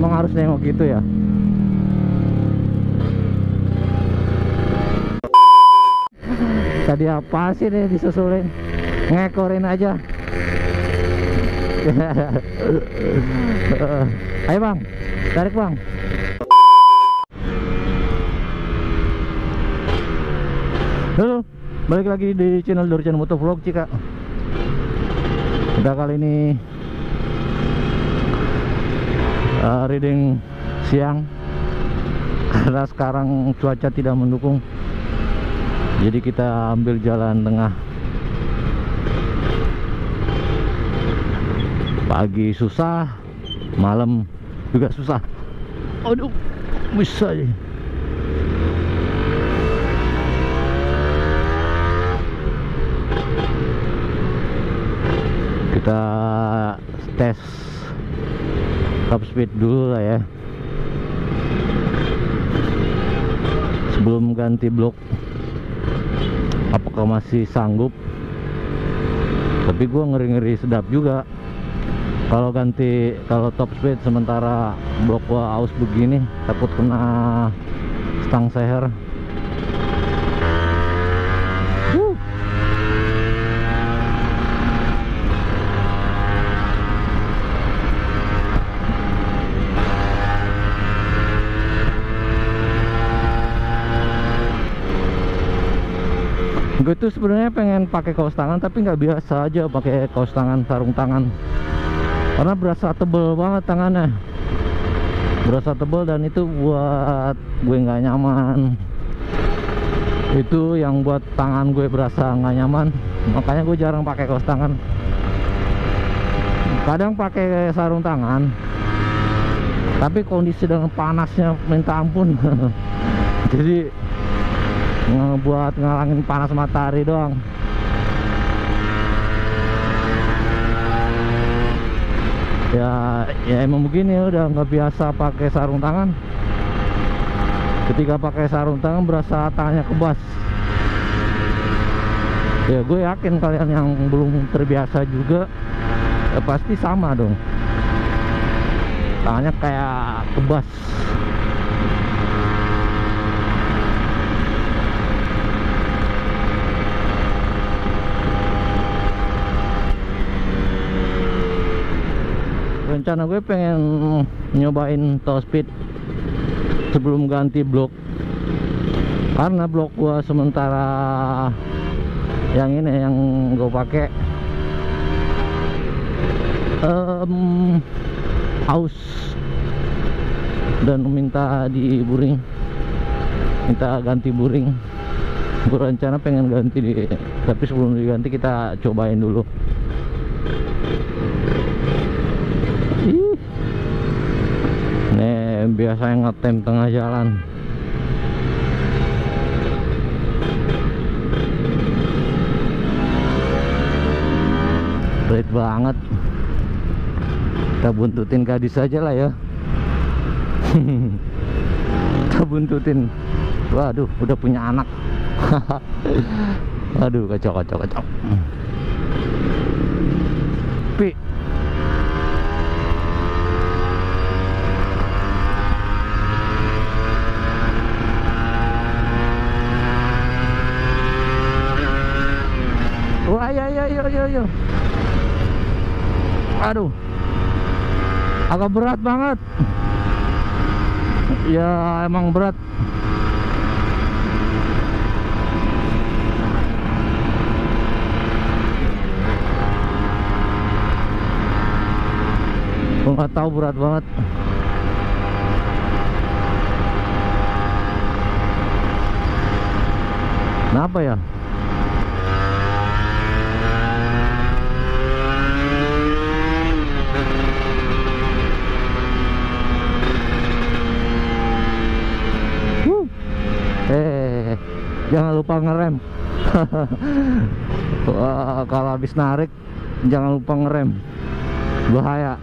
Emang harus nengok gitu ya. Tadi apa sih nih disusulin? Ngekorin aja. Ayo bang, tarik bang. Halo, balik lagi di channel Dorjan Motovlog Cika. Kita kali ini reading siang karena sekarang cuaca tidak mendukung. Jadi kita ambil jalan tengah. Pagi susah, malam juga susah. Aduh, bisa aja. Kita tes top speed dulu lah ya, sebelum ganti blok. Apakah masih sanggup? Tapi gua ngeri-ngeri sedap juga kalau top speed sementara blok gua aus begini, takut kena stang seher. Gue tuh sebenarnya pengen pakai kaos tangan, tapi nggak biasa aja pakai kaos tangan sarung tangan, karena berasa tebel banget tangannya, berasa tebel, dan itu buat gue nggak nyaman. Itu yang buat tangan gue berasa nggak nyaman, makanya gue jarang pakai kaos tangan. Kadang pakai sarung tangan, tapi kondisi dengan panasnya minta ampun. Jadi buat ngalangin panas matahari doang. Ya emang begini, udah nggak biasa pakai sarung tangan. Ketika pakai sarung tangan berasa tangannya kebas. Ya gue yakin kalian yang belum terbiasa juga ya pasti sama dong, tangannya kayak kebas. Rencana gue pengen nyobain top speed sebelum ganti blok, karena blok gue sementara yang ini yang gue pakai aus dan minta diburing, minta ganti buring. Gue rencana pengen ganti tapi sebelum diganti kita cobain dulu. Nih biasanya ngetem tengah jalan. Pelit banget. Kita buntutin gadis aja lah ya. Kita buntutin. Waduh, udah punya anak. Aduh, kacau. Pi. Wah, ayo. Aduh, agak berat banget. Ya emang berat. Gue nggak tahu, berat banget. Kenapa ya? Jangan lupa ngerem. Wah, kalau habis narik jangan lupa ngerem, bahaya.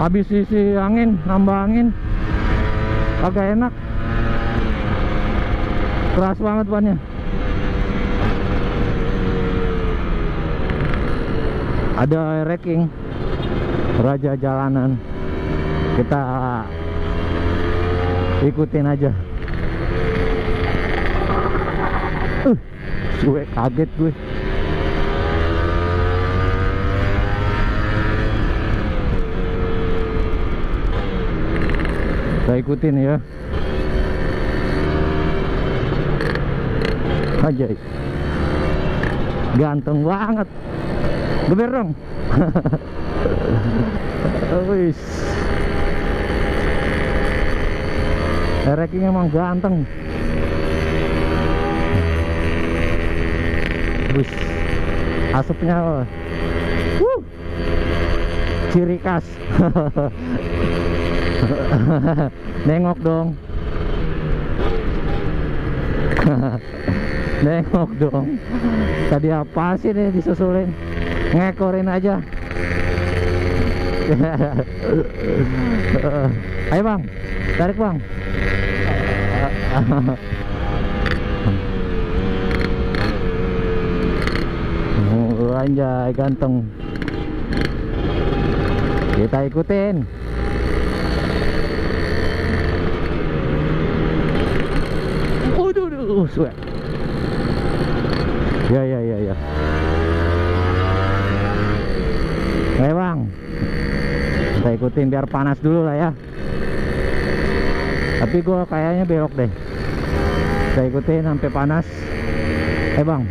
habis isi angin, nambah angin agak enak. Keras banget bannya. Ada wrecking, raja jalanan. Kita ikutin aja. Gue kaget gue. Kita ikutin ya. Aja. Ganteng banget. Geber dong. Wis. Wrecking emang ganteng. Wis. Asapnya. Ciri khas. Nengok dong. Nengok dong. Tadi apa sih nih disusulin? Ngekorin aja. Ayo bang, tarik bang. Anjay, ganteng. Kita ikutin. Suwe. Ya. Ayo bang, kita ikutin biar panas dulu lah ya. Tapi gua kayaknya belok deh. Kita ikutin sampai panas. Bang,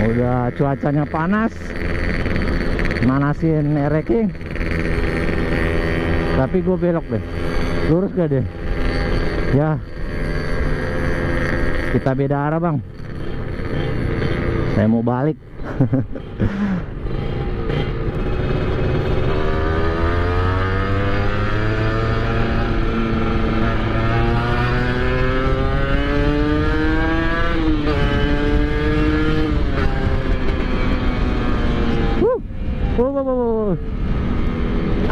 udah cuacanya panas, manasin wrecking. Tapi gua belok deh. Lurus gak deh? Ya, kita beda arah bang. Saya mau balik.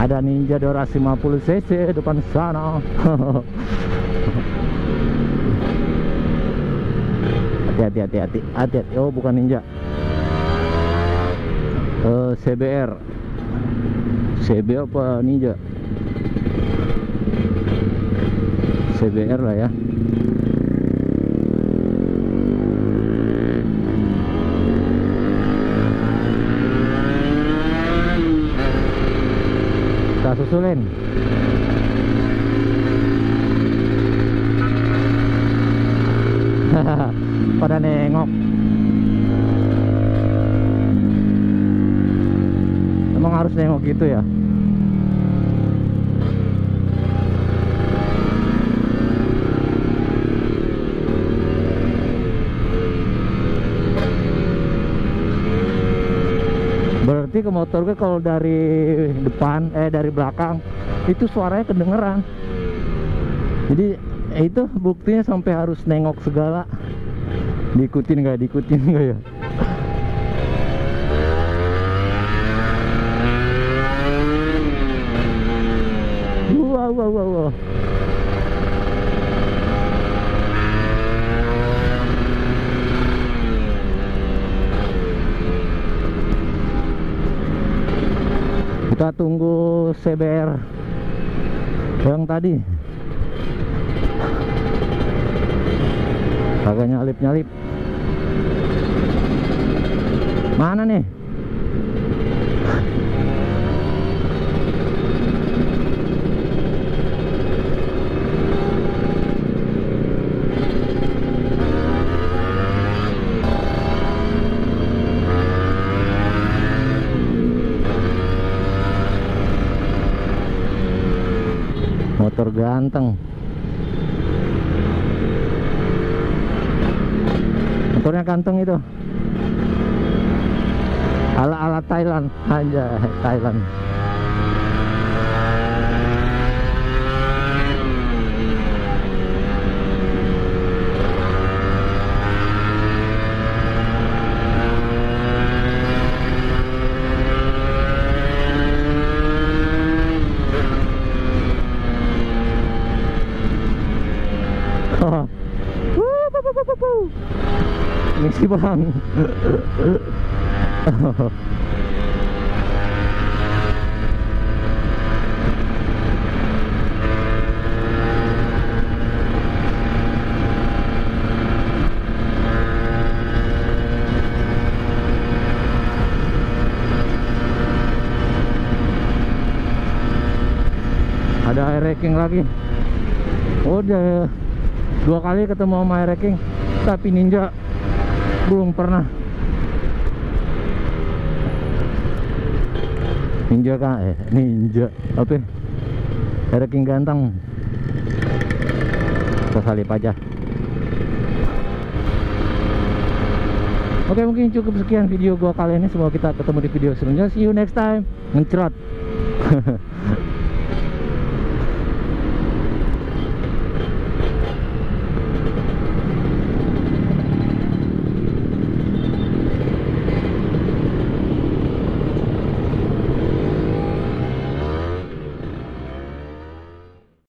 Ada Ninja 250 cc depan sana. Hati-hati. Oh, bukan Ninja. CBR. CB apa Ninja? CBR lah ya. Kita susulin. Pada nengok. Emang harus nengok gitu ya? Berarti ke motor gue kalau dari depan, dari belakang itu suaranya kedengeran. Jadi itu buktinya sampai harus nengok segala. Diikutin nggak ya? Wow. Kita tunggu CBR yang tadi. Kagak nyalip. Mana nih? Motor ganteng. Motornya ganteng itu. Ala-ala Thailand aja, Thailand. Misi bang. Ada air wrecking lagi. Udah 2 kali ketemu sama air wrecking, tapi Ninja belum pernah. Ninja kan? Ninja apa? Air wrecking ganteng. Kita salip aja. Oke, mungkin cukup sekian video gua kali ini. Semoga kita ketemu di video selanjutnya. See you next time. Ngecerot.